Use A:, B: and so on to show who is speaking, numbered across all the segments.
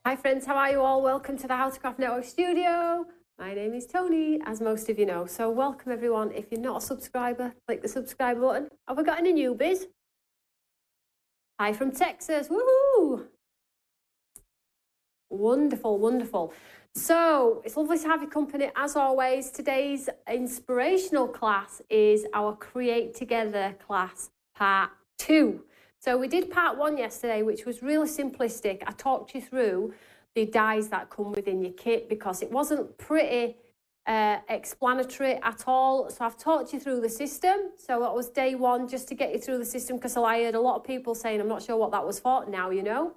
A: Hi friends, how are you all? Welcome to the How to Craft Network studio. My name is Toni, as most of you know. So welcome everyone. If you're not a subscriber, click the subscribe button. Have we got any newbies? Hi from Texas, woohoo! Wonderful, wonderful. So it's lovely to have your company as always. Today's inspirational class is our Create Together class, part 2. So we did part 1 yesterday, which was really simplistic. I talked you through the dies that come within your kit because it wasn't pretty explanatory at all. So I've talked you through the system. So that was day 1, just to get you through the system, because I heard a lot of people saying, I'm not sure what that was for. Now you know.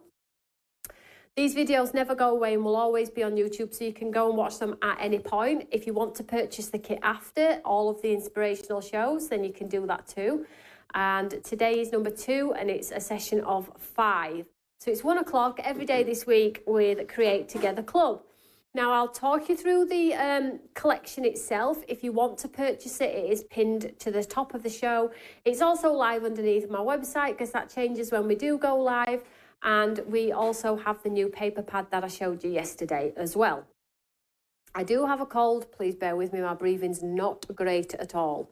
A: These videos never go away and will always be on YouTube, so you can go and watch them at any point. If you want to purchase the kit after all of the inspirational shows, then you can do that too. And today is number 2, and it's a session of 5. So it's 1 o'clock every day this week with Create Together Club. Now I'll talk you through the collection itself. If you want to purchase it, it is pinned to the top of the show. It's also live underneath my website, because that changes when we do go live. And we also have the new paper pad that I showed you yesterday as well. I do have a cold. Please bear with me. My breathing's not great at all.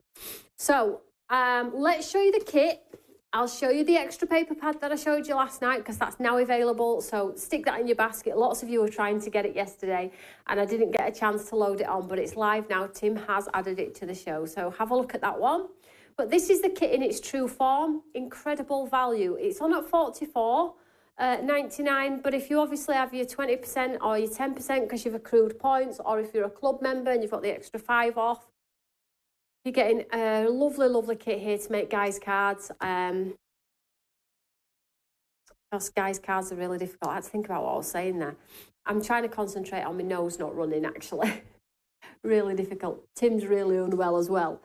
A: So let's show you the kit. I'll show you the extra paper pad that I showed you last night, because that's now available. So stick that in your basket. Lots of you were trying to get it yesterday and I didn't get a chance to load it on, but it's live now. Tim has added it to the show. So have a look at that one. But this is the kit in its true form. Incredible value. It's on at $44.99, but if you obviously have your 20% or your 10% because you've accrued points, or if you're a club member and you've got the extra 5 off, you're getting a lovely, lovely kit here to make guys' cards. Because guys' cards are really difficult. I had to think about what I was saying there. I'm trying to concentrate on my nose not running, actually. Really difficult. Tim's really unwell as well.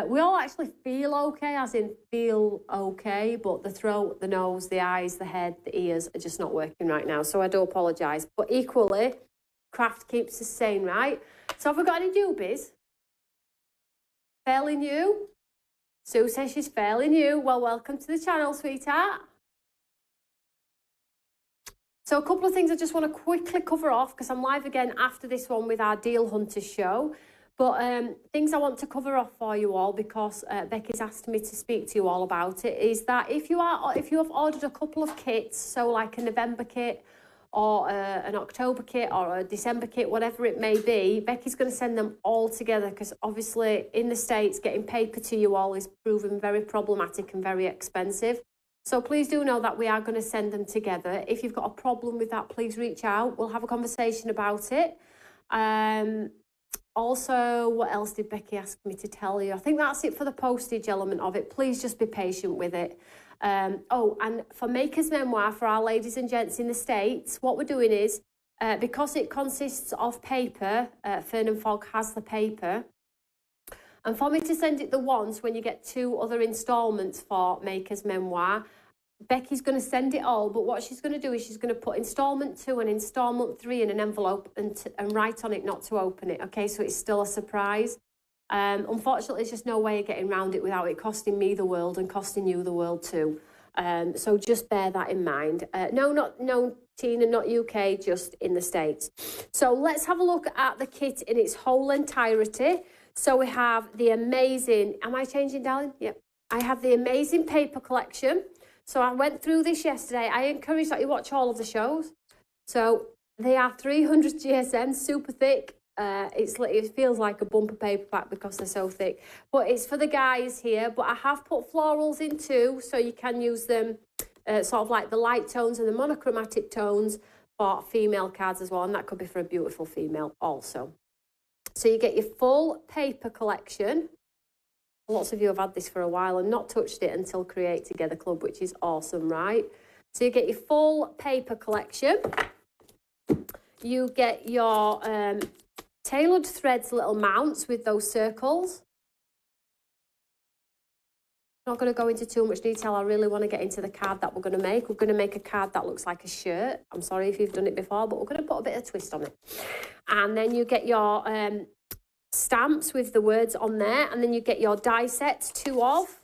A: We all actually feel okay, as in feel okay, but the throat, the nose, the eyes, the head, the ears are just not working right now. So I do apologise. But equally, craft keeps us sane, right? So have we got any newbies? Fairly new? Sue says she's fairly new. Well, welcome to the channel, sweetheart. So a couple of things I just want to quickly cover off, because I'm live again after this one with our Deal Hunters show. But things I want to cover off for you all, because Becky's asked me to speak to you all about it, is that if you have ordered a couple of kits, so like a November kit or an October kit or a December kit, whatever it may be, Becky's going to send them all together, because obviously in the States getting paper to you all is proven very problematic and very expensive. So please do know that we are going to send them together. If you've got a problem with that, please reach out. We'll have a conversation about it. Also, what else did Becky ask me to tell you? I think that's it for the postage element of it. Please just be patient with it. Oh, and for Maker's Memoir, for our ladies and gents in the States, what we're doing is, because it consists of paper, Fern and Fog has the paper, and for me to send it the once when you get 2 other instalments for Maker's Memoir, Becky's going to send it all, but what she's going to do is she's going to put instalment 2 and instalment 3 in an envelope and write on it not to open it, okay? So it's still a surprise. Unfortunately, there's just no way of getting around it without it costing me the world and costing you the world too. So just bear that in mind. No, Tina, not UK, just in the States. So let's have a look at the kit in its whole entirety. So we have the amazing, am I changing, darling? Yep. I have the amazing paper collection. So I went through this yesterday. I encourage that you watch all of the shows. So they are 300 GSM, super thick. It feels like a bumper paperback because they're so thick. But it's for the guys here. But I have put florals in too, so you can use them sort of like the light tones and the monochromatic tones for female cards as well. And that could be for a beautiful female also. So you get your full paper collection. Lots of you have had this for a while and not touched it until Create Together Club, which is awesome, right? So you get your full paper collection. You get your tailored threads little mounts with those circles. I'm not going to go into too much detail. I really want to get into the card that we're going to make. We're going to make a card that looks like a shirt. I'm sorry if you've done it before, but we're going to put a bit of twist on it. And then you get your stamps with the words on there, and then you get your die sets, 2 of.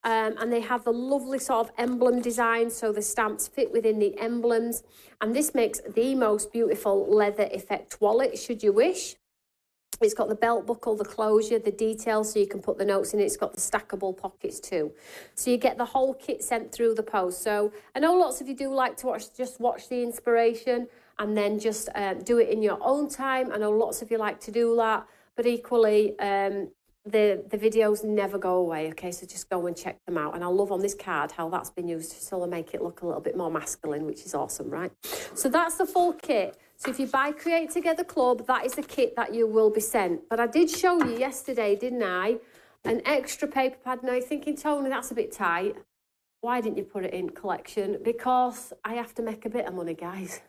A: And they have the lovely sort of emblem design, so the stamps fit within the emblems. And this makes the most beautiful leather effect wallet, should you wish. It's got the belt buckle, the closure, the details, so you can put the notes in it. It's got the stackable pockets too. So you get the whole kit sent through the post. So I know lots of you do like to watch the inspiration and then just do it in your own time. I know lots of you like to do that, but equally, the videos never go away, okay? So just go and check them out. And I love on this card how that's been used to sort of make it look a little bit more masculine, which is awesome, right? So that's the full kit. So if you buy Create Together Club, that is the kit that you will be sent. But I did show you yesterday, didn't I? An extra paper pad. Now you're thinking, Toni, that's a bit tight. Why didn't you put it in collection? Because I have to make a bit of money, guys.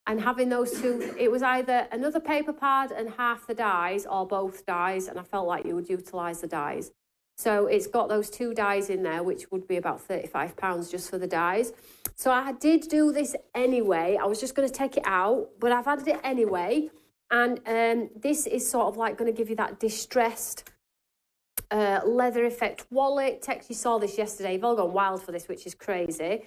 A: And having those two, it was either another paper pad and half the dies or both dies, and I felt like you would utilise the dies. So it's got those two dies in there, which would be about £35 just for the dies. So I did do this anyway. I was just going to take it out, but I've added it anyway. And this is sort of like going to give you that distressed leather effect wallet. Tex, you saw this yesterday. You've all gone wild for this, which is crazy.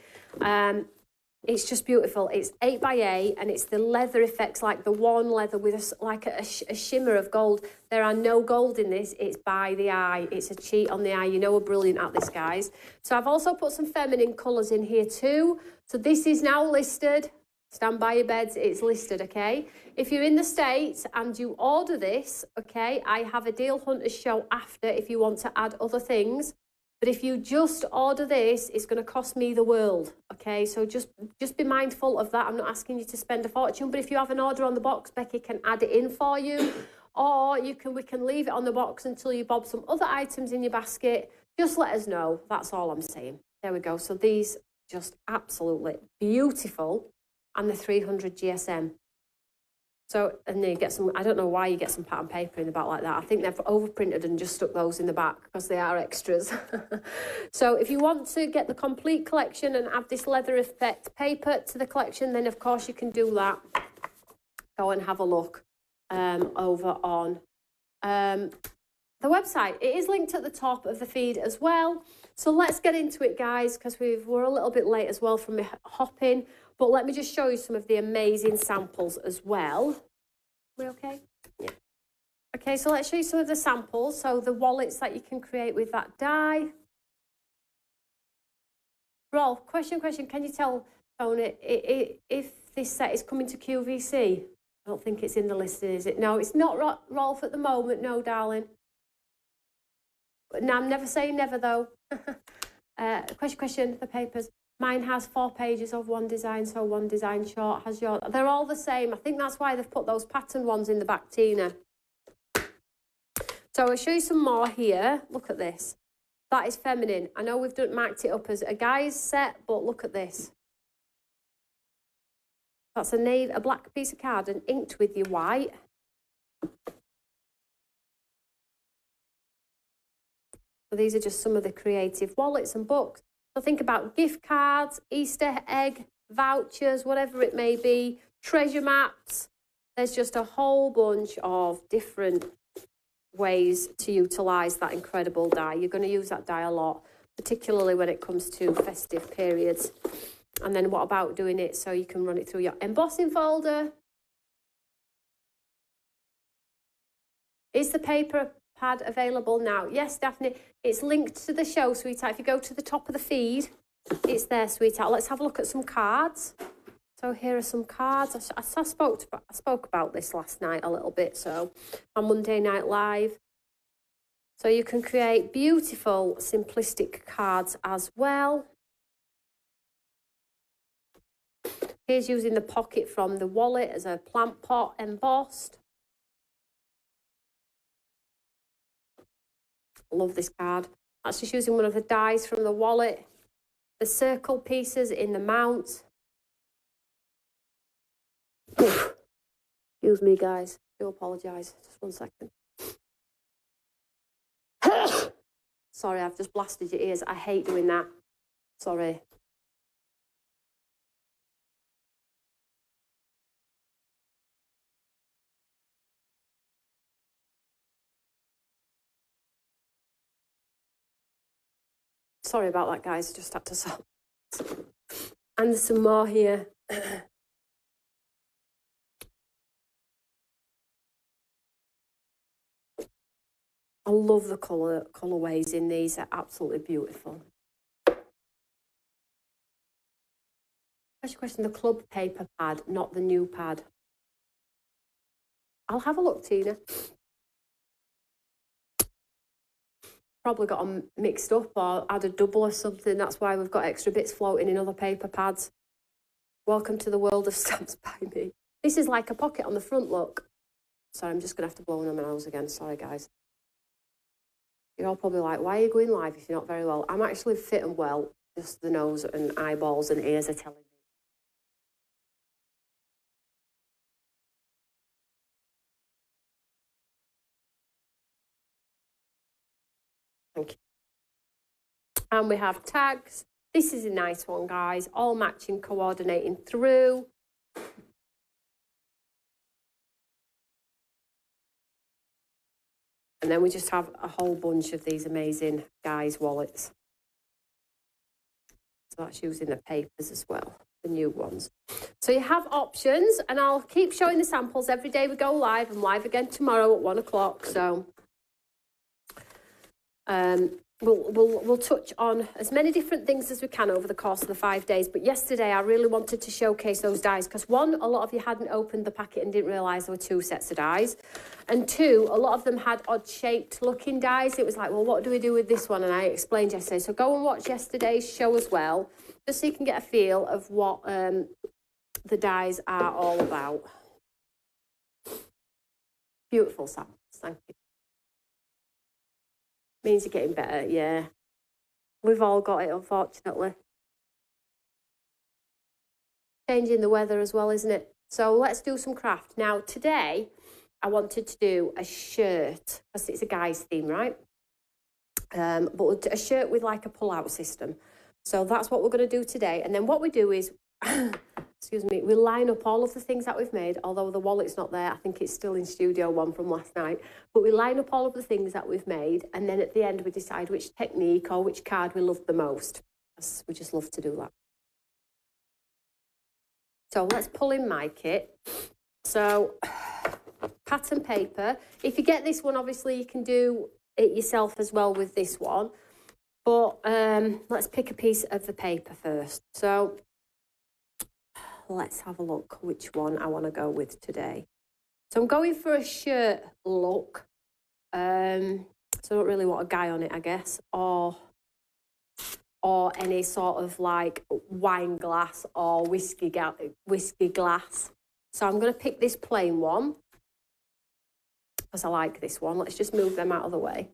A: It's just beautiful. It's 8x8 and it's the leather effects, like the one leather with a shimmer of gold. There are no gold in this. It's by the eye. It's a cheat on the eye. You know we're brilliant at this, guys. So I've also put some feminine colours in here too. So this is now listed. Stand by your beds. It's listed, okay? If you're in the States and you order this, okay, I have a Deal Hunters show after if you want to add other things. But if you just order this, it's going to cost me the world, okay? So just be mindful of that. I'm not asking you to spend a fortune, but if you have an order on the box, Becky can add it in for you. Or we can leave it on the box until you bob some other items in your basket. Just let us know. That's all I'm saying. There we go. So these just absolutely beautiful. And the 300 GSM. So, and then you get some, I don't know why you get some pattern paper in the back like that. I think they've overprinted and just stuck those in the back because they are extras. So if you want to get the complete collection and add this leather effect paper to the collection, then of course you can do that. Go and have a look over on the website. It is linked at the top of the feed as well. So let's get into it, guys, because we're a little bit late as well from me hopping. But let me just show you some of the amazing samples as well. We okay? Yeah. Okay, so let's show you some of the samples. So the wallets that you can create with that die. Rolf, question. Can you tell, Toni, if this set is coming to QVC? I don't think it's in the list, is it? No, it's not, Rolf, at the moment. No, darling. But no, I'm never saying never, though. Question, the papers. Mine has 4 pages of one design, so one design short has your... They're all the same. I think that's why they've put those pattern ones in the back, Tina. So I'll show you some more here. Look at this. That is feminine. I know we've marked it up as a guy's set, but look at this. That's a black piece of card and inked with your white. So these are just some of the creative wallets and books. So think about gift cards, Easter egg, vouchers, whatever it may be, treasure maps. There's just a whole bunch of different ways to utilise that incredible die. You're going to use that die a lot, particularly when it comes to festive periods. And then what about doing it so you can run it through your embossing folder? Is the paper pad available now? Yes, Daphne. It's linked to the show, sweetheart. If you go to the top of the feed, it's there, sweetheart. Let's have a look at some cards. So here are some cards. I spoke about this last night a little bit, so on Monday Night Live. So you can create beautiful, simplistic cards as well. Here's using the pocket from the wallet as a plant pot embossed. Love this card. That's just using one of the dies from the wallet. The circle pieces in the mount. Excuse me, guys. I do apologise. Just 1 second. Sorry, I've just blasted your ears. I hate doing that. Sorry. Sorry about that, guys. Just had to stop. And there's some more here. I love the colourways in these. They're absolutely beautiful. First question, the club paper pad, not the new pad. I'll have a look, Tina. Probably got them mixed up or added double or something. That's why we've got extra bits floating in other paper pads. Welcome to the world of stamps by me. This is like a pocket on the front, look. Sorry, I'm just going to have to blow on my nose again. Sorry, guys. You're all probably like, why are you going live if you're not very well? I'm actually fit and well. Just the nose and eyeballs and ears are telling me. Thank you. And we have tags. This is a nice one, guys. All matching, coordinating through. And then we just have a whole bunch of these amazing guys' wallets. So that's using the papers as well, the new ones. So you have options, and I'll keep showing the samples every day we go live. I'm live again tomorrow at 1 o'clock. So we'll touch on as many different things as we can over the course of the 5 days. But yesterday I really wanted to showcase those dies because one, a lot of you hadn't opened the packet and didn't realise there were 2 sets of dies. And 2, a lot of them had odd shaped looking dies. It was like, well, what do we do with this one? And I explained yesterday. So go and watch yesterday's show as well, just so you can get a feel of what the dies are all about. Beautiful samples, thank you. Means you're getting better, yeah. We've all got it, unfortunately. Changing the weather as well, isn't it? So let's do some craft. Now, today, I wanted to do a shirt, because it's a guy's theme, right? But a shirt with like a pull-out system. So that's what we're going to do today. And then what we do is, excuse me, we line up all of the things that we've made, although the wallet's not there. I think it's still in Studio 1 from last night. But we line up all of the things that we've made, and then at the end we decide which technique or which card we love the most. We just love to do that. So let's pull in my kit. So pattern paper. If you get this one, obviously you can do it yourself as well with this one. But let's pick a piece of the paper first. So let's have a look which one I want to go with today. So I'm going for a shirt look. So I don't really want a guy on it, I guess, or any sort of like wine glass or whiskey glass. So I'm going to pick this plain one because I like this one. Let's just move them out of the way.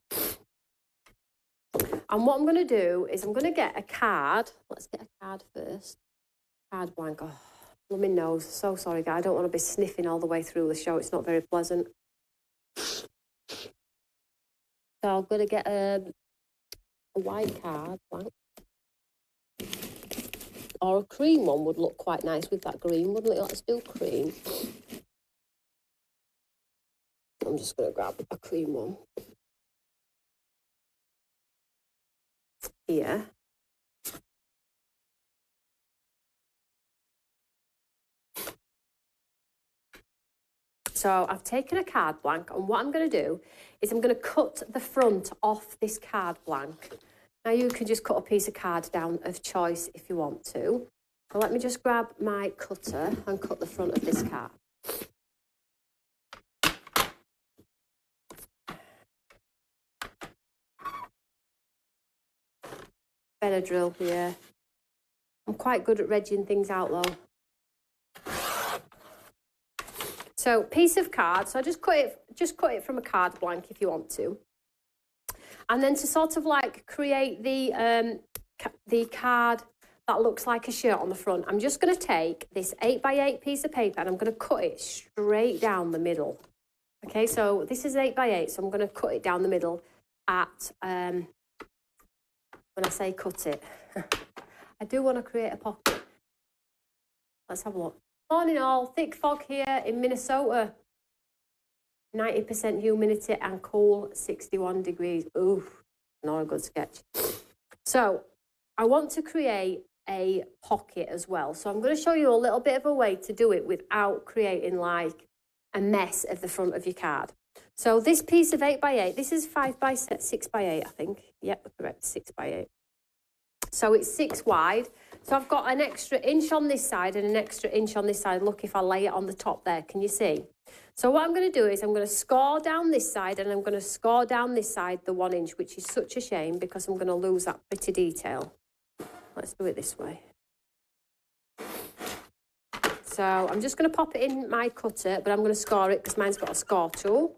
A: And what I'm going to do is I'm going to get a card. Let's get a card first. Card blank. Oh, blooming nose. So sorry, guys. I don't want to be sniffing all the way through the show. It's not very pleasant. So I'm going to get a white card blank. Or a cream one would look quite nice with that green, wouldn't it? Let's do cream. I'm just going to grab a cream one. Here. So I've taken a card blank, and what I'm going to do is I'm going to cut the front off this card blank. Now you can just cut a piece of card down of choice if you want to. So let me just grab my cutter and cut the front of this card. Benadryl here. I'm quite good at regging things out though. So piece of card. So I just cut it from a card blank if you want to. And then to sort of like create the card that looks like a shirt on the front, I'm just going to take this 8x8 piece of paper and I'm going to cut it straight down the middle. Okay, so this is 8x8, so I'm going to cut it down the middle at, when I say cut it, I do want to create a pocket. Let's have a look. Morning all, thick fog here in Minnesota. 90% humidity and cool, 61 degrees. Ooh, not a good sketch. So I want to create a pocket as well. So I'm going to show you a little bit of a way to do it without creating like a mess of the front of your card. So this piece of 8x8, this is 6x8, I think. Yep, correct, 6x8. So it's 6 wide. So I've got an extra inch on this side and an extra inch on this side. Look, if I lay it on the top there, can you see? So what I'm going to do is I'm going to score down this side and I'm going to score down this side the 1 inch, which is such a shame because I'm going to lose that pretty detail. Let's do it this way. So I'm just going to pop it in my cutter, but I'm going to score it because mine's got a score tool.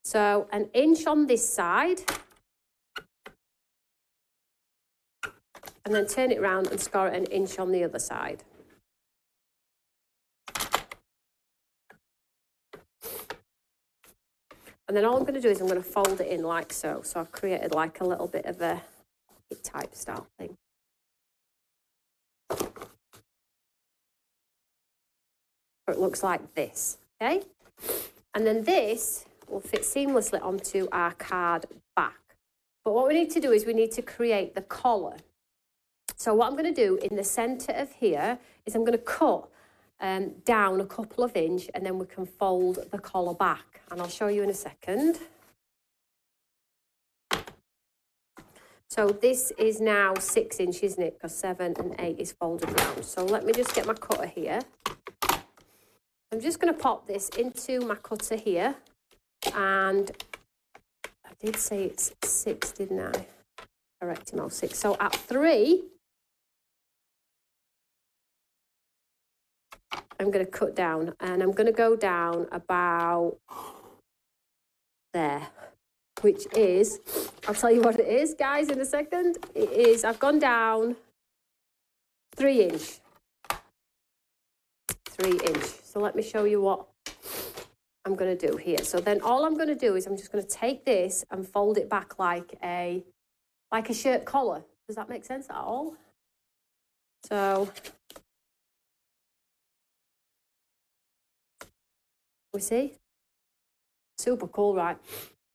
A: So an inch on this side. And then turn it around and score it an inch on the other side. And then all I'm going to do is I'm going to fold it in like so. So I've created like a little bit of a type style thing. So it looks like this, okay? And then this will fit seamlessly onto our card back. But what we need to do is we need to create the collar. So what I'm going to do in the centre of here is I'm going to cut down a couple of inches and then we can fold the collar back. And I'll show you in a second. So this is now 6 inches, isn't it? Because 7 and 8 is folded round. So let me just get my cutter here. I'm just going to pop this into my cutter here. And I did say it's 6, didn't I? Correct, 6. So at 3, I'm going to cut down and I'm going to go down about there, which is, I'll tell you what it is, guys, in a second. It is, I've gone down 3 inch. 3 inch. So let me show you what I'm going to do here. So then all I'm going to do is I'm just going to take this and fold it back like a shirt collar. Does that make sense at all? So we see? Super cool, right?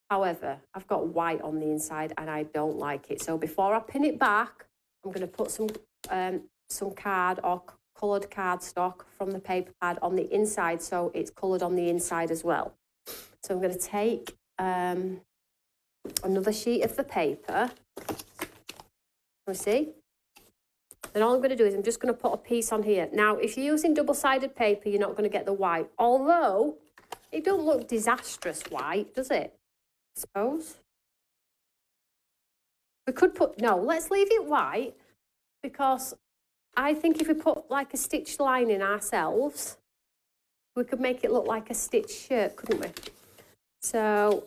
A: However, I've got white on the inside and I don't like it. So before I pin it back, I'm going to put some card or coloured cardstock from the paper pad on the inside so it's coloured on the inside as well. So I'm going to take another sheet of the paper. You see? Then all I'm going to do is I'm just going to put a piece on here. Now, if you're using double-sided paper, you're not going to get the white. Although, it don't look disastrous white, does it? I suppose. We could put... No, let's leave it white because I think if we put like a stitched line in ourselves, we could make it look like a stitched shirt, couldn't we? So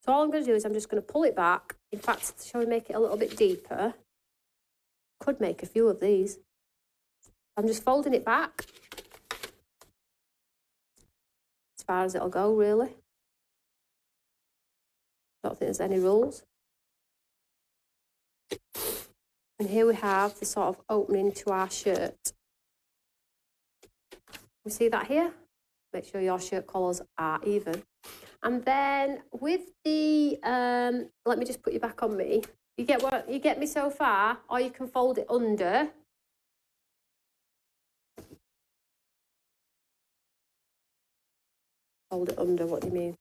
A: all I'm going to do is I'm just going to pull it back. In fact, shall we make it a little bit deeper? Could make a few of these. I'm just folding it back. As far as it'll go, really. Don't think there's any rules. And here we have the sort of opening to our shirt. You see that here? Make sure your shirt collars are even. And then with the, let me just put you back on me. You get me so far, or you can fold it under. Fold it under, what do you mean?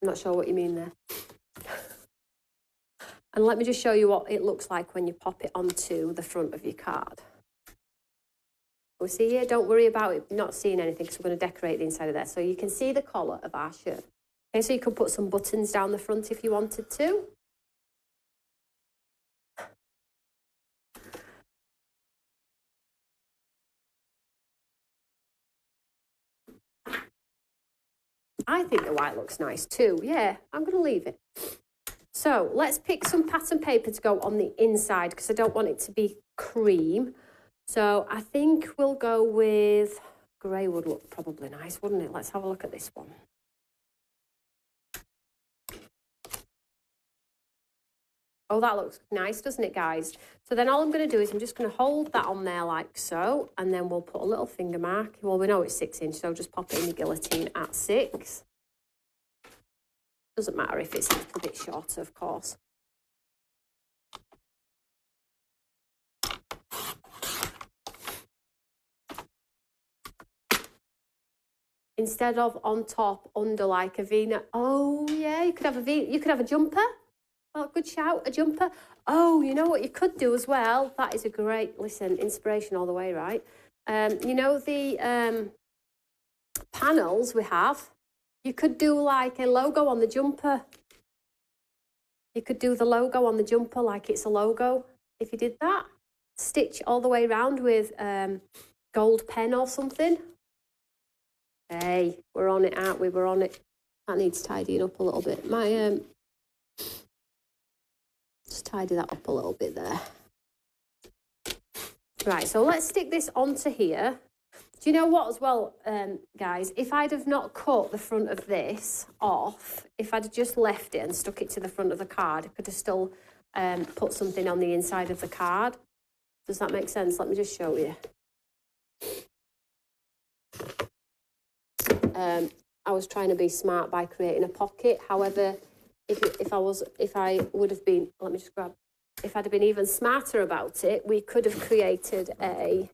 A: I'm not sure what you mean there. And let me just show you what it looks like when you pop it onto the front of your card. We see here, don't worry about it not seeing anything because we're going to decorate the inside of there. So you can see the collar of our shirt. Okay, so you can put some buttons down the front if you wanted to. I think the white looks nice too. Yeah, I'm going to leave it. So let's pick some pattern paper to go on the inside because I don't want it to be cream. So I think we'll go with grey would look probably nice, wouldn't it? Let's have a look at this one. Oh, that looks nice, doesn't it, guys? So then all I'm going to do is I'm just going to hold that on there like so, and then we'll put a little finger mark. Well, we know it's 6 inch, so just pop it in the guillotine at 6. Doesn't matter if it's a little bit shorter, of course. Instead of on top, under like a V-neck. Oh, yeah, you could have you could have a jumper. Oh, good shout, a jumper. Oh, you know what you could do as well? That is a great, listen, inspiration all the way, right? You know the panels we have? You could do like a logo on the jumper. You could do the logo on the jumper like it's a logo. If you did that, stitch all the way around with gold pen or something. Hey, we're on it, aren't we? We're on it. That needs tidying up a little bit. My just tidy that up a little bit there. Right, so let's stick this onto here. Do you know what as well, guys? If I'd have not cut the front of this off, if I'd have just left it and stuck it to the front of the card, I could have still put something on the inside of the card. Does that make sense? Let me just show you. I was trying to be smart by creating a pocket. However, if I would have been, let me just grab, if I'd have been even smarter about it, we could have created a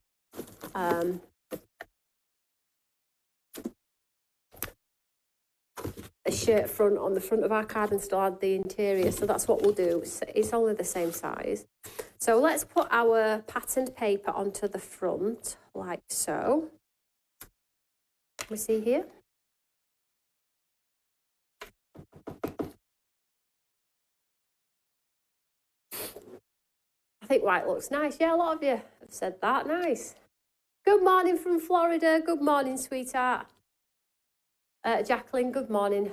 A: shirt front on the front of our card and still add the interior. So that's what we'll do. It's only the same size. So let's put our patterned paper onto the front like so. Can we see here? I think white looks nice. Yeah, a lot of you have said that. Nice. Good morning from Florida. Good morning, sweetheart. Jacqueline, good morning.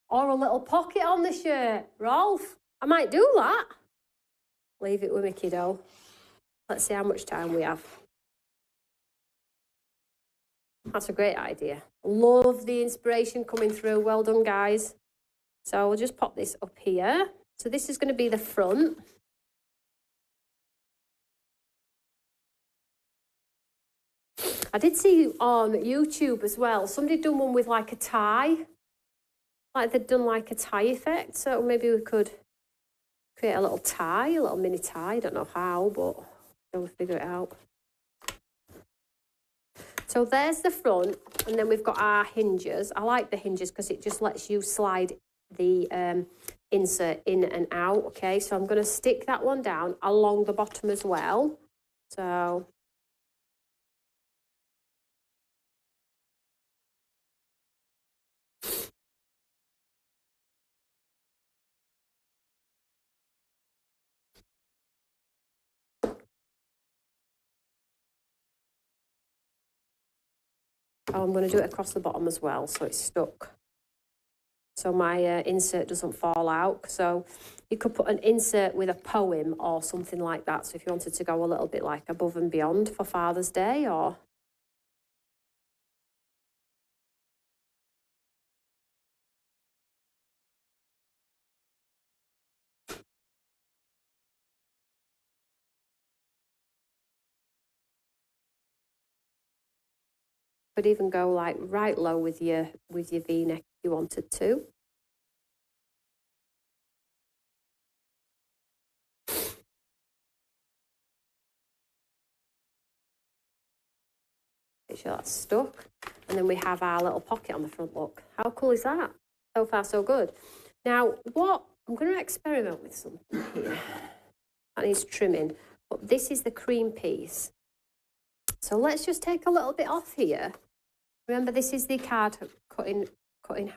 A: Or a little pocket on the shirt. Rolf, I might do that. Leave it with me, kiddo. Let's see how much time we have. That's a great idea. Love the inspiration coming through. Well done, guys. So we'll just pop this up here. So this is going to be the front. I did see on YouTube as well, somebody done one with like a tie. Like they'd done like a tie effect. So maybe we could create a little tie, a little mini tie. I don't know how, but we'll figure it out. So there's the front, and then we've got our hinges. I like the hinges because it just lets you slide the insert in and out, okay? So I'm going to stick that one down along the bottom as well. So I'm going to do it across the bottom as well, so it's stuck. So my insert doesn't fall out. So you could put an insert with a poem or something like that. So if you wanted to go a little bit like above and beyond for Father's Day, or... Could even go like right low with your V-neck if you wanted to. Make sure that's stuck. And then we have our little pocket on the front. Look, how cool is that? So far, so good. Now, what I'm going to experiment with something here. That needs trimming, but this is the cream piece. So let's just take a little bit off here. Remember, this is the card cut in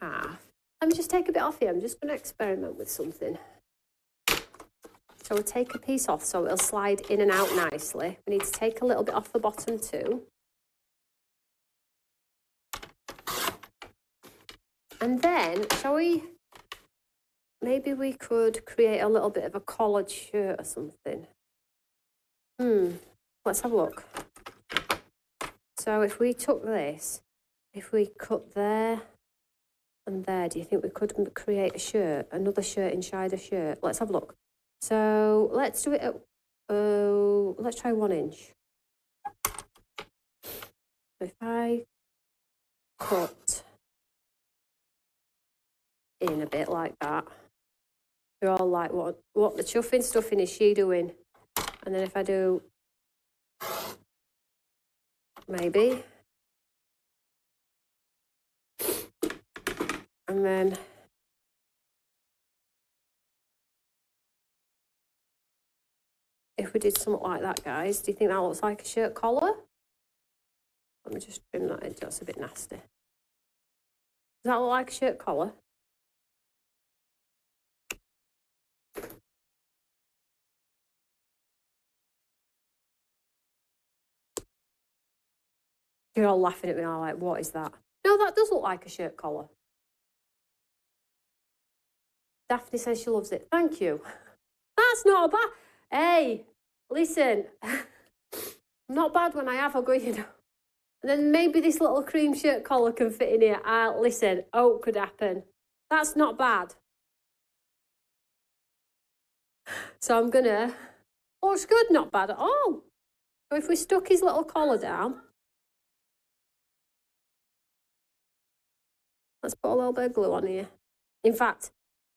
A: half. Let me just take a bit off here. I'm just going to experiment with something. So we'll take a piece off so it'll slide in and out nicely. We need to take a little bit off the bottom too. And then, shall we, maybe we could create a little bit of a collared shirt or something. Let's have a look. So if we took this, if we cut there, and there. Do you think we could create a shirt, another shirt inside a shirt? Let's have a look. So let's do it at, let's try 1 inch. If I cut in a bit like that, you're all like, what the chuffing stuffing is she doing? And then if I do, maybe, and then if we did something like that, guys, do you think that looks like a shirt collar? Let me just trim that in, that's a bit nasty. Does that look like a shirt collar? You're all laughing at me, all like, what is that? No, that does look like a shirt collar. Daphne says she loves it. Thank you. That's not a bad... Hey, listen. Not bad when I have a go, you know. And then maybe this little cream shirt collar can fit in here. Listen, oh, could happen. That's not bad. So I'm gonna... Oh, it's good, not bad at all. So if we stuck his little collar down... Let's put a little bit of glue on here. In fact,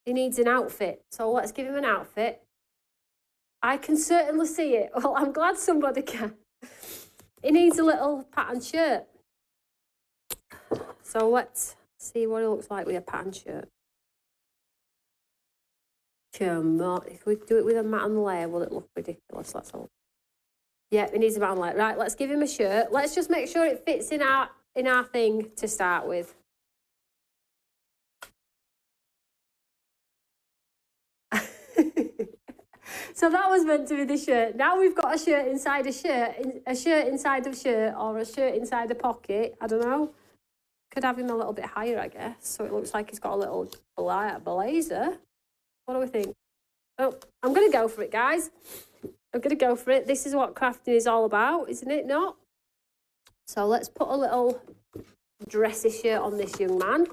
A: he needs an outfit. So let's give him an outfit. I can certainly see it. Well, I'm glad somebody can. He needs a little patterned shirt. So let's see what it looks like with a patterned shirt. Come on. If we do it with a matte and layer, will it look ridiculous? Let's have a look. Yeah, he needs a matte and layer. Right, let's give him a shirt. Let's just make sure it fits in our thing to start with. So that was meant to be the shirt. Now we've got a shirt inside a shirt inside a shirt, or a shirt inside a pocket. I don't know. Could have him a little bit higher, I guess, so it looks like he's got a little blazer. What do we think? Oh, I'm going to go for it, guys. I'm going to go for it. This is what crafting is all about, isn't it? Not? So let's put a little dressy shirt on this young man.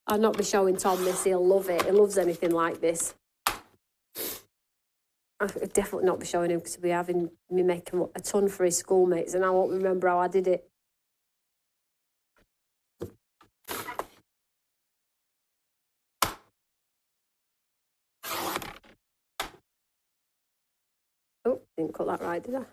A: I'll not be showing Tom this. He'll love it. He loves anything like this. I'll definitely not be showing him because we'll be having me make him a ton for his schoolmates and I won't remember how I did it. Oh, didn't cut that right, did I?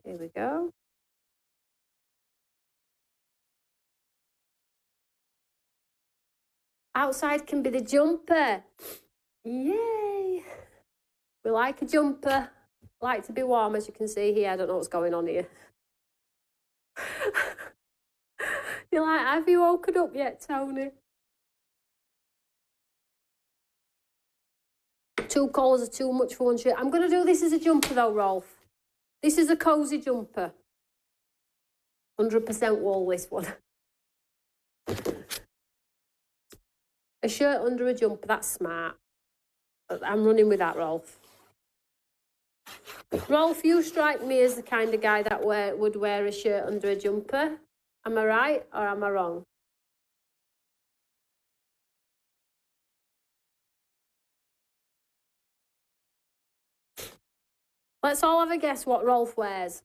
A: Here we go. Outside can be the jumper. Yay! We like a jumper. Like to be warm, as you can see here. I don't know what's going on here. You're like, have you woken up yet, Tony? 2 collars are too much for 1 shirt. I'm going to do this as a jumper though, Rolf. This is a cosy jumper. 100% wool, this one. A shirt under a jumper, that's smart. I'm running with that, Rolf. Rolf, you strike me as the kind of guy that would wear a shirt under a jumper. Am I right or am I wrong? Let's all have a guess what Rolf wears.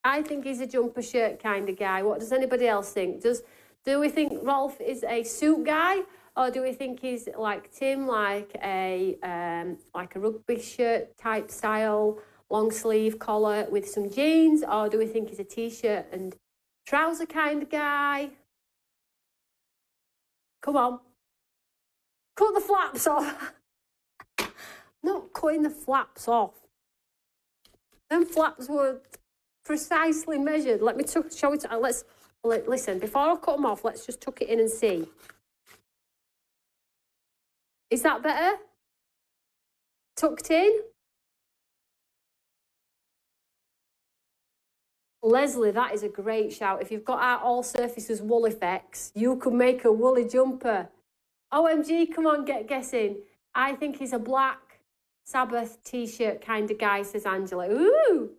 A: I think he's a jumper shirt kind of guy. What does anybody else think? Do we think Rolf is a suit guy, or do we think he's like Tim, like a rugby shirt type style, long sleeve collar with some jeans, or do we think he's a t-shirt and trouser kind of guy? Come on, cut the flaps off. Not cutting the flaps off. Them flaps were precisely measured. Let me show it. Listen, before I cut them off, let's just tuck it in and see. Is that better? Tucked in? Leslie, that is a great shout. If you've got our all surfaces wool effects, you could make a woolly jumper. OMG, come on, get guessing. I think he's a Black Sabbath t-shirt kind of guy, says Angela. Ooh!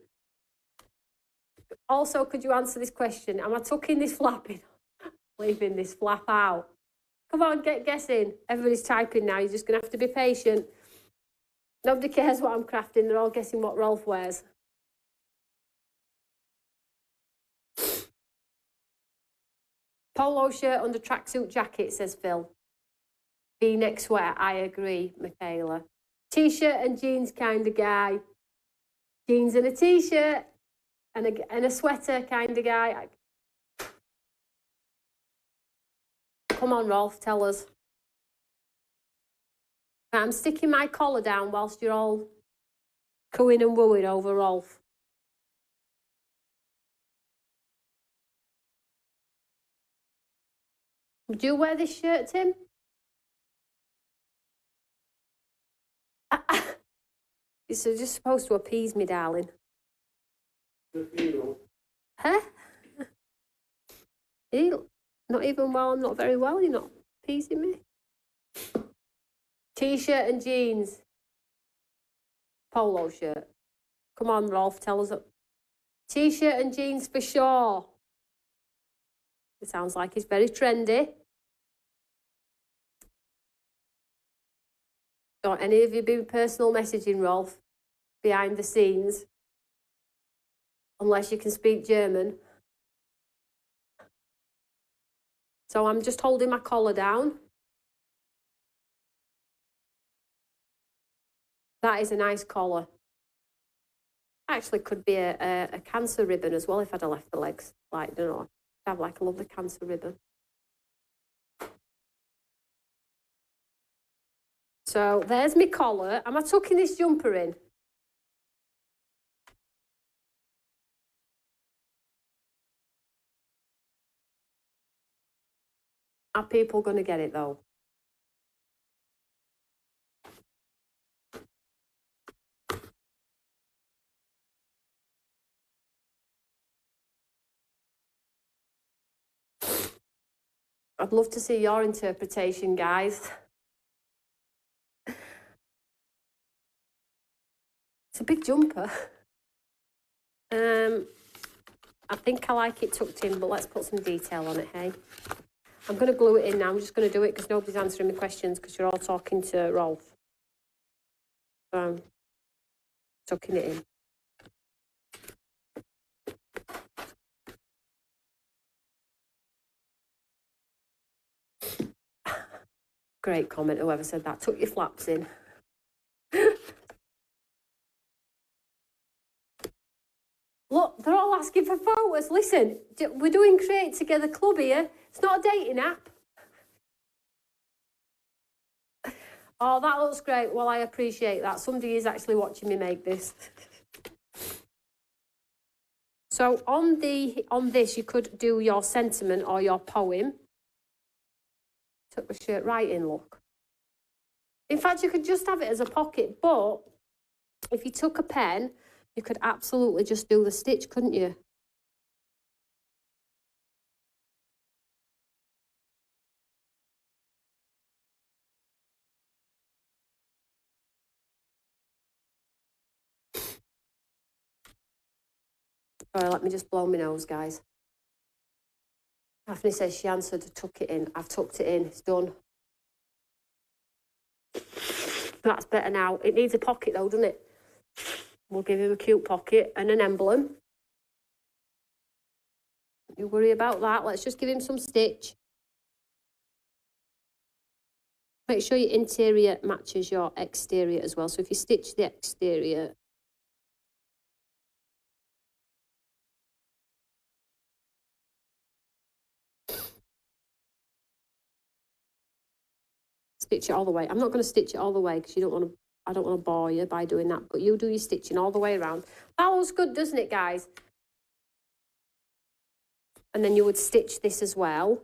A: Also, could you answer this question? Am I tucking this flap in? Leaving this flap out? Come on, get guessing. Everybody's typing now. You're just going to have to be patient. Nobody cares what I'm crafting. They're all guessing what Rolf wears. Polo shirt under tracksuit jacket, says Phil. V-neck sweater, I agree, Michaela. T-shirt and jeans kind of guy. Jeans and a t-shirt and a sweater kind of guy. Come on, Rolf, tell us. I'm sticking my collar down whilst you're all cooing and wooing over Rolf. Would you wear this shirt, Tim? You're just supposed to appease me, darling. Huh? Not even while I'm not very well, you're not appeasing me? T-shirt and jeans. Polo shirt. Come on, Rolf, tell us. T-shirt and jeans for sure. It sounds like it's very trendy. Don't any of you been personal messaging Rolf behind the scenes? Unless you can speak German. So I'm just holding my collar down. That is a nice collar. Actually could be a cancer ribbon as well if I'd have left the legs. Like, I don't know. I'd have like a lovely cancer ribbon. So there's my collar. Am I tucking this jumper in? Are people going to get it though? I'd love to see your interpretation, guys. It's a big jumper. I think I like it tucked in, but let's put some detail on it, hey? I'm going to glue it in now. I'm just going to do it because nobody's answering my questions because you're all talking to Rolf. Tucking it in. Great comment, whoever said that. Tuck your flaps in. Look, they're all asking for photos. Listen, we're doing Create Together Club here. It's not a dating app. Oh, that looks great. Well, I appreciate that. Somebody is actually watching me make this. So on this, you could do your sentiment or your poem. Tuck the shirt right in, look. In fact, you could just have it as a pocket, but if you took a pen, you could absolutely just do the stitch, couldn't you? Sorry, let me just blow my nose, guys. Daphne says she answered to tuck it in. I've tucked it in. It's done. That's better now. It needs a pocket though, doesn't it? We'll give him a cute pocket and an emblem. Don't you worry about that. Let's just give him some stitch. Make sure your interior matches your exterior as well. So if you stitch the exterior, stitch it all the way. I'm not going to stitch it all the way because you don't want to. I don't want to bore you by doing that. But you do your stitching all the way around. That looks good, doesn't it, guys? And then you would stitch this as well.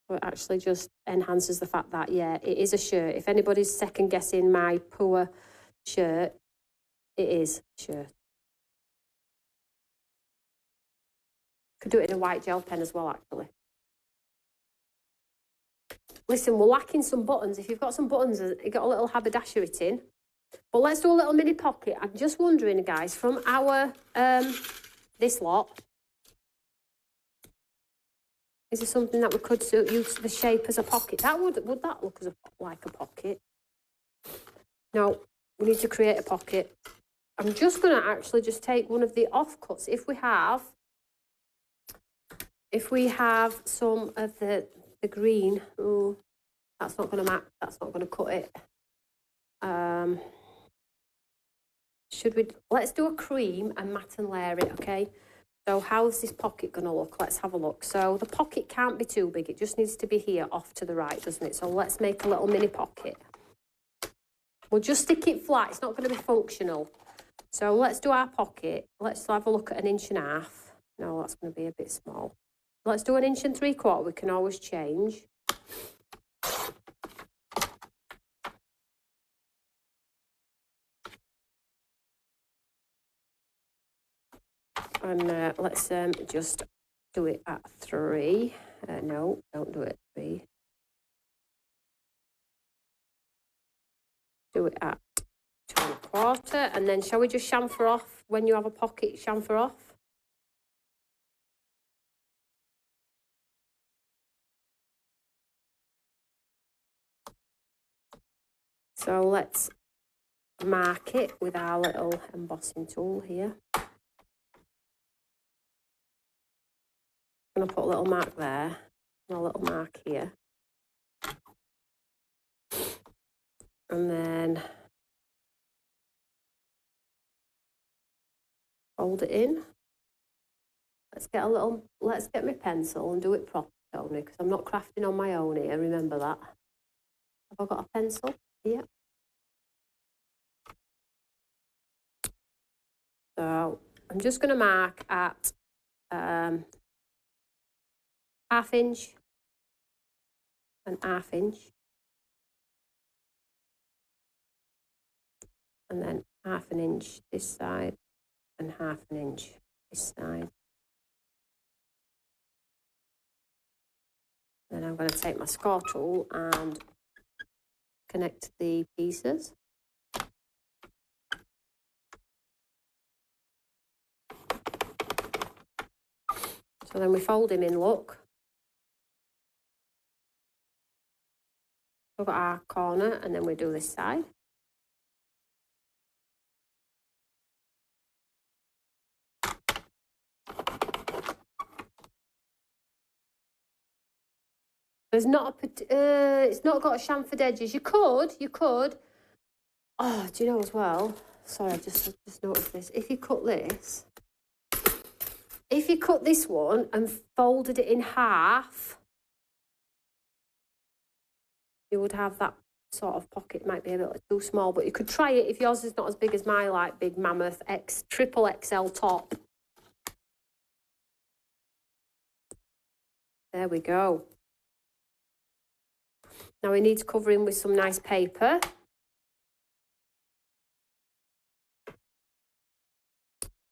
A: So it actually just enhances the fact that, yeah, it is a shirt. If anybody's second guessing my poor shirt, it is a shirt. Could do it in a white gel pen as well, actually. Listen, we're lacking some buttons. If you've got some buttons, you've got a little haberdashery tin. But let's do a little mini pocket. I'm just wondering, guys, from our, this lot, is there something that we could use the shape as a pocket? Would that look like a pocket? No, we need to create a pocket. I'm just going to actually just take one of the offcuts. If we have some of the green, oh, that's not going to match. That's not going to cut it. Let's do a cream and matte and layer it, okay? So how's this pocket going to look? Let's have a look. So the pocket can't be too big. It just needs to be here off to the right, doesn't it? So let's make a little mini pocket. We'll just stick it flat. It's not going to be functional. So let's do our pocket. Let's have a look at 1.5 inches. No, that's going to be a bit small. Let's do 1 3/4 inches. We can always change. And let's just do it at 3. No, don't do it at 3. Do it at 2 1/4. And then shall we just chamfer off when you have a pocket, chamfer off? So let's mark it with our little embossing tool here. I'm going to put a little mark there and a little mark here. And then fold it in. Let's get my pencil and do it properly, Toni, because I'm not crafting on my own here, remember that. Have I got a pencil? Yeah. So I'm just going to mark at 1/2 inch and 1/2 inch. And then 1/2 inch this side and 1/2 inch this side. Then I'm going to take my score tool and connect the pieces. So then we fold him in, look. We've got our corner and then we do this side. There's not it's not got chamfered edges. You could. Oh, do you know as well? Sorry, I just noticed this. If you cut this one and folded it in half, you would have that sort of pocket. It might be a bit too small, but you could try it if yours is not as big as my like big mammoth triple XL top. There we go. Now we need to cover him with some nice paper.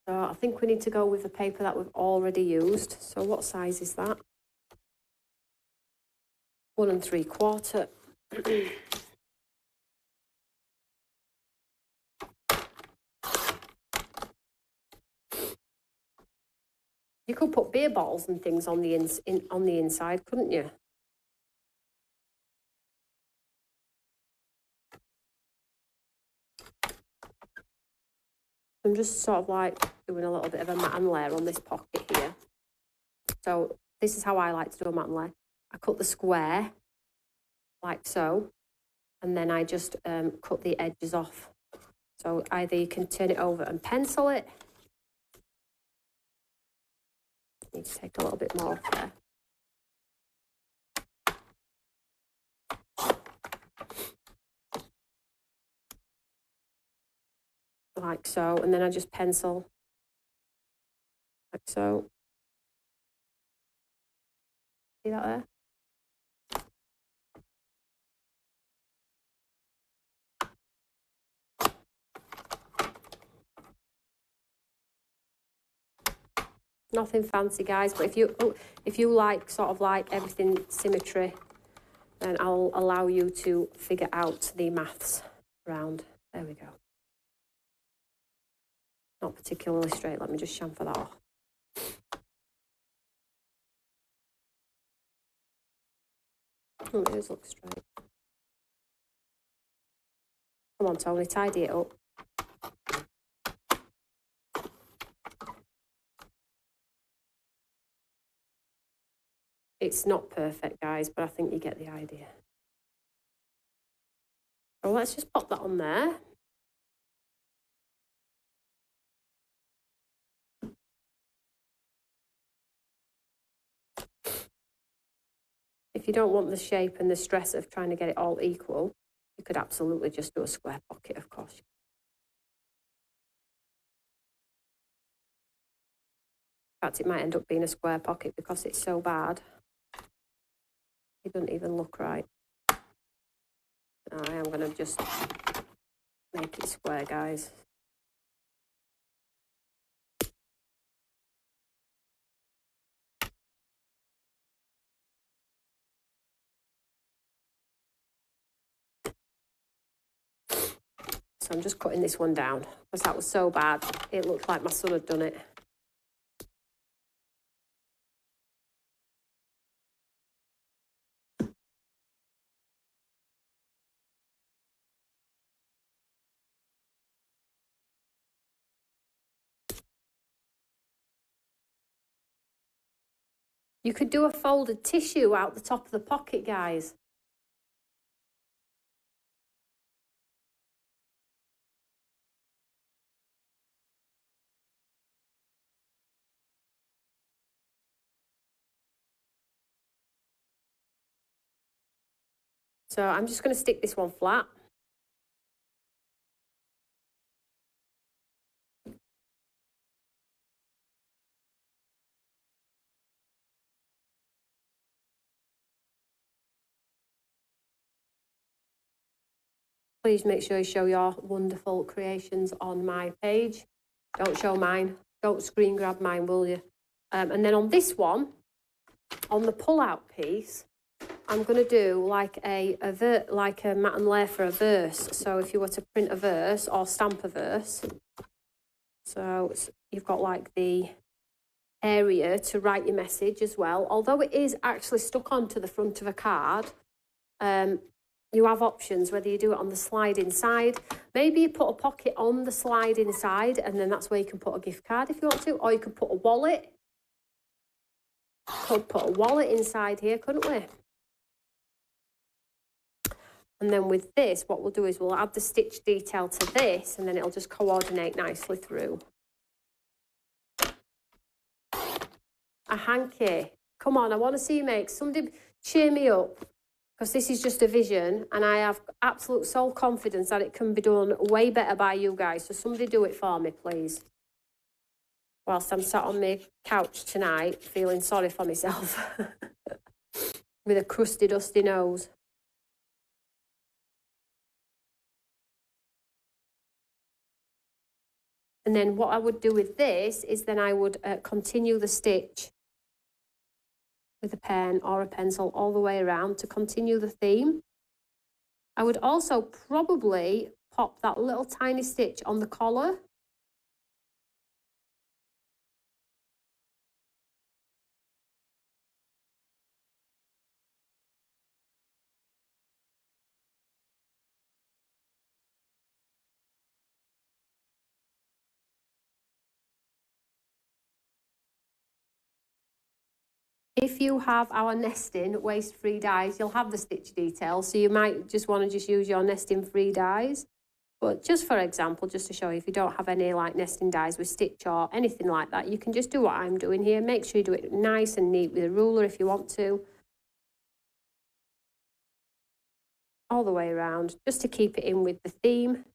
A: So I think we need to go with the paper that we've already used. So what size is that? 1 3/4. You could put beer bottles and things on the inside, couldn't you? I'm just sort of like doing a little bit of a matte and layer on this pocket here. So this is how I like to do a matte and layer. I cut the square like so, and then I just cut the edges off. So either you can turn it over and pencil it. Need to take a little bit more off there. Like so, and then I just pencil like so. See that there? Nothing fancy, guys, but if you like sort of like everything symmetry, then I'll allow you to figure out the maths around. There we go. Not particularly straight. Let me just chamfer that off. Oh, it does look straight. Come on, Tony, tidy it up. It's not perfect, guys, but I think you get the idea. So let's just pop that on there. If you don't want the shape and the stress of trying to get it all equal, you could absolutely just do a square pocket, of course. In fact, it might end up being a square pocket because it's so bad. It doesn't even look right. I am going to just make it square, guys. So I'm just cutting this one down because that was so bad. It looked like my son had done it. You could do a folded tissue out the top of the pocket, guys. So I'm just going to stick this one flat. Please make sure you show your wonderful creations on my page. Don't show mine. Don't screen grab mine, will you? And then on this one, on the pull-out piece, I'm going to do like a mat and layer for a verse. So if you were to print a verse or stamp a verse, so you've got like the area to write your message as well. Although it is actually stuck onto the front of a card, you have options whether you do it on the slide inside. Maybe you put a pocket on the slide inside and then that's where you can put a gift card if you want to, or you could put a wallet. Could put a wallet inside here, couldn't we? And then with this, what we'll do is we'll add the stitch detail to this and then it'll just coordinate nicely through. A hanky. Come on, I want to see you make. Somebody cheer me up. Because this is just a vision and I have absolute sole confidence that it can be done way better by you guys. So somebody do it for me, please. Whilst I'm sat on my couch tonight, feeling sorry for myself. With a crusty, dusty nose. And then what I would do with this is then I would continue the stitch with a pen or a pencil all the way around to continue the theme. I would also probably pop that little tiny stitch on the collar. If you have our nesting waste-free dies, you'll have the stitch detail, so you might just want to just use your nesting-free dies. But just for example, just to show you, if you don't have any like nesting dies with stitch or anything like that, you can just do what I'm doing here. Make sure you do it nice and neat with a ruler if you want to. All the way around, just to keep it in with the theme.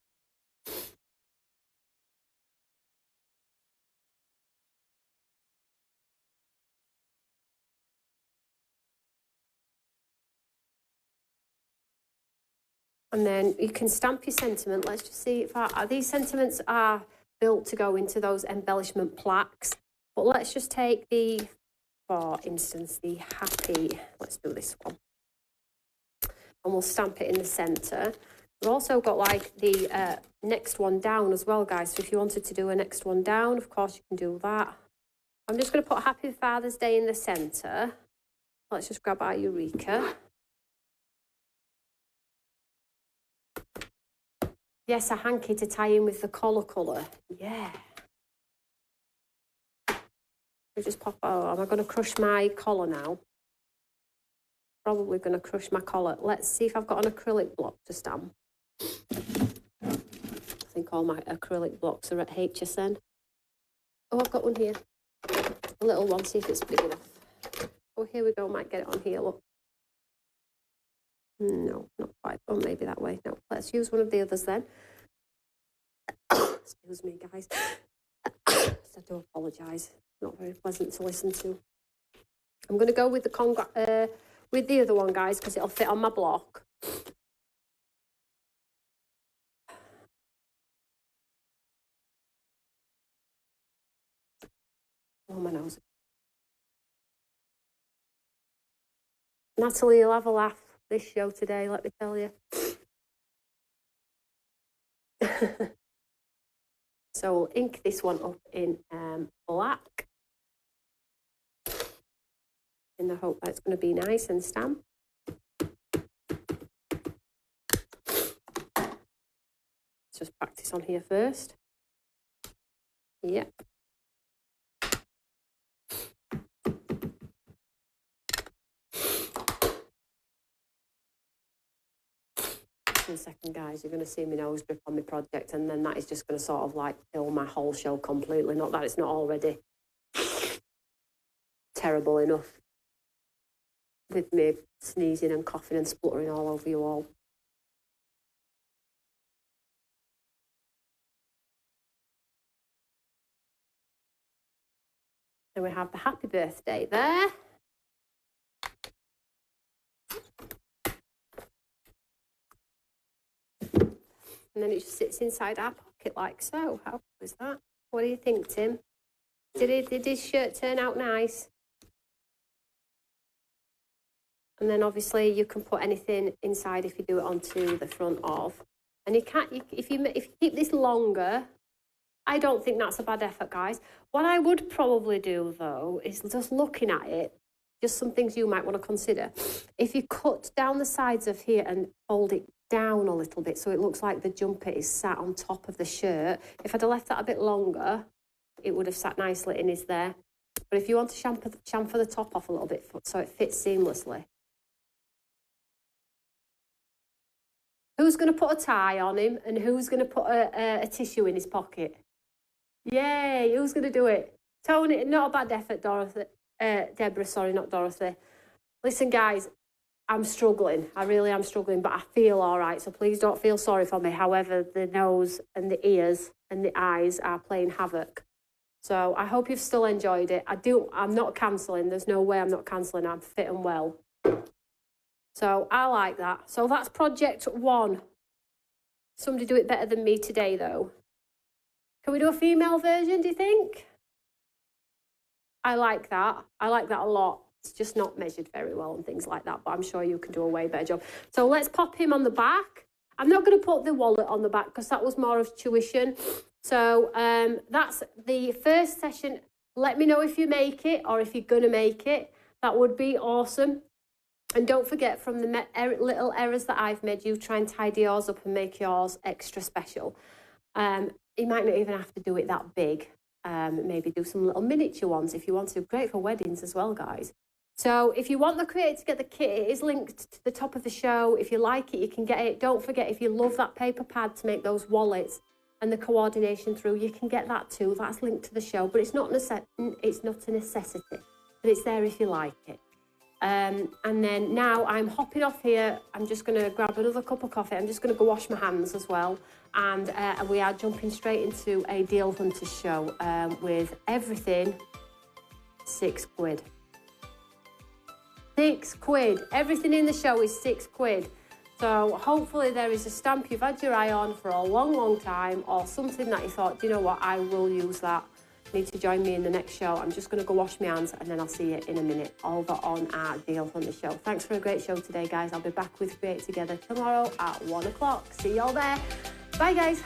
A: And then you can stamp your sentiment. Let's just see if these sentiments are built to go into those embellishment plaques. But let's just take the, for instance, the happy, let's do this one. And we'll stamp it in the centre. We've also got like the next one down as well, guys. So if you wanted to do a next one down, of course you can do that. I'm just going to put Happy Father's Day in the centre. Let's just grab our Eureka. Yes, a hanky to tie in with the collar colour. Yeah. We just pop, oh, am I going to crush my collar now? Probably going to crush my collar. Let's see if I've got an acrylic block to stamp. I think all my acrylic blocks are at HTCN. Oh, I've got one here. A little one, see if it's big enough. Oh, here we go, might get it on here, look. No, not quite. Oh, maybe that way. No, let's use one of the others then. Excuse me, guys. I do apologise. Not very pleasant to listen to. I'm going to go with the other one, guys, because it'll fit on my block. Oh, my nose. Natalie, you'll have a laugh this show today, let me tell you. So we'll ink this one up in black, in the hope that it's going to be nice and stamped. Let's just practice on here first. Yep. In a second, guys, you're going to see my nose drip on my project, and then that is just going to sort of like kill my whole show completely. Not that it's not already terrible enough with me sneezing and coughing and spluttering all over you all. Then we have the happy birthday there. And then it just sits inside our pocket like so. How cool is that? What do you think, Tim? Did his shirt turn out nice? And then obviously you can put anything inside if you do it onto the front of. And you can't, if you keep this longer, I don't think that's a bad effort, guys. What I would probably do though is just looking at it, just some things you might want to consider. If you cut down the sides of here and fold it down a little bit so it looks like the jumper is sat on top of the shirt, if I'd have left that a bit longer, it would have sat nicely in his there. But if you want to chamfer the top off a little bit so it fits seamlessly. Who's going to put a tie on him and who's going to put a tissue in his pocket? Yay, who's going to do it? Toni, not a bad effort, Dorothy. Deborah, sorry, not Dorothy. Listen, guys, I'm struggling. I really am struggling, but I feel all right, so please don't feel sorry for me. However, the nose and the ears and the eyes are playing havoc. So I hope you've still enjoyed it. I'm not cancelling. There's no way I'm not cancelling. I'm fit and well. So I like that. So that's project 1. Somebody do it better than me today, though. Can we do a female version, do you think? I like that. I like that a lot. It's just not measured very well and things like that, but I'm sure you can do a way better job. So let's pop him on the back. I'm not going to put the wallet on the back because that was more of tuition. So that's the first session. Let me know if you make it or if you're going to make it. That would be awesome. And don't forget, from the little errors that I've made, you try and tidy yours up and make yours extra special. You might not even have to do it that big. Maybe do some little miniature ones if you want to. Great for weddings as well, guys. So if you want the Create to Get the kit, it is linked to the top of the show. If you like it, you can get it. Don't forget, if you love that paper pad to make those wallets and the coordination through, you can get that too. That's linked to the show, but it's not a necessity, but it's there if you like it. And then now I'm hopping off here. I'm just going to grab another cup of coffee. I'm just going to go wash my hands as well. And we are jumping straight into a Deal Hunter show with everything £6. £6. Everything in the show is £6. So hopefully there is a stamp you've had your eye on for a long, long time, or something that you thought, do you know what, I will use that. need to join me in the next show. I'm just going to go wash my hands and then I'll see you in a minute over on our Deal Hunter show. Thanks for a great show today, guys. I'll be back with Create Together tomorrow at 1 o'clock. See you all there. Bye, guys.